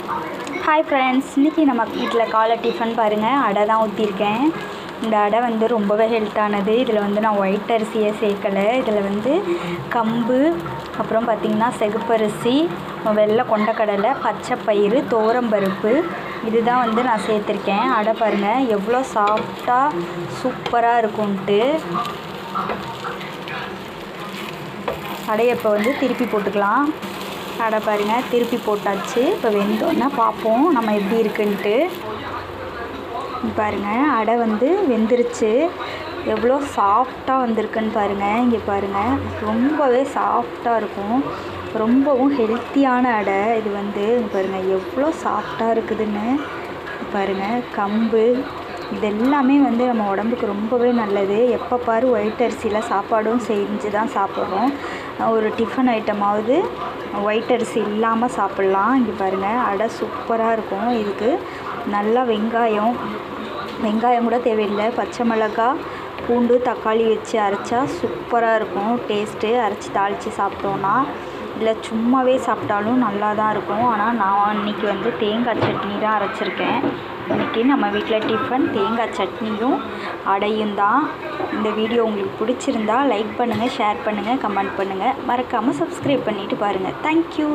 Hi friends, இன்றைக்கி நம்ம வீட்டில் காலை டிஃபன் பாருங்கள், அடை தான் ஊற்றிருக்கேன். இந்த அடை வந்து ரொம்பவே ஹெல்த்தானது. இதில் வந்து நான் ஒயிட் அரிசியை சேர்க்கலை. இதில் வந்து கம்பு, அப்புறம் பார்த்திங்கன்னா செகப்பரிசி, வெள்ளை கொண்டக்கடலை, பச்சை பயிறு, துவரம்பருப்பு இதுதான் வந்து நான் சேர்த்துருக்கேன். அடை பாருங்கள் எவ்வளோ சாஃப்டாக சூப்பராக இருக்கும்ன்ட்டு. அடையை இப்போ வந்து திருப்பி போட்டுக்கலாம். அடை பாருங்கள் திருப்பி போட்டாச்சு. இப்போ வெந்தோன்னா பார்ப்போம் நம்ம எப்படி இருக்குன்ட்டு. பாருங்கள் அடை வந்து வெந்துருச்சு. எவ்வளோ சாஃப்டாக வந்திருக்குன்னு பாருங்கள். இங்கே பாருங்கள் ரொம்பவே சாஃப்டாக இருக்கும். ரொம்பவும் ஹெல்த்தியான அடை இது வந்து. பாருங்கள் எவ்வளோ சாஃப்டாக இருக்குதுன்னு பாருங்கள். கம்பு இது எல்லாமே வந்து நம்ம உடம்புக்கு ரொம்பவே நல்லது. எப்போ பாரு ஒயிட் அரிசியில் சாப்பாடும் செஞ்சு தான் சாப்பிட்றோம். ஒரு டிஃபன் ஐட்டமாவது ஒயிட் அரிசி இல்லாமல் சாப்பிட்லாம். இங்கே பாருங்கள் அடை சூப்பராக இருக்கும். இதுக்கு நல்லா வெங்காயம் கூட தேவையில்லை. பச்சை மிளகாய், பூண்டு, தக்காளி வச்சு அரைச்சா சூப்பராக இருக்கும் டேஸ்ட்டு. அரைச்சி தாளித்து சாப்பிட்டோன்னா இல்லை சும்மாவே சாப்பிட்டாலும் நல்லா தான் இருக்கும். ஆனால் நான் இன்றைக்கி வந்து தேங்காய் சட்னி தான் அரைச்சிருக்கேன். இன்றைக்கி நம்ம வீட்டில் டிஃபன் தேங்காய் சட்னியும் அடையும் தான். இந்த வீடியோ உங்களுக்கு பிடிச்சிருந்தா லைக் பண்ணுங்கள், ஷேர் பண்ணுங்கள், கமெண்ட் பண்ணுங்கள். மறக்காமல் சப்ஸ்கிரைப் பண்ணிவிட்டு பாருங்கள். தேங்க்யூ.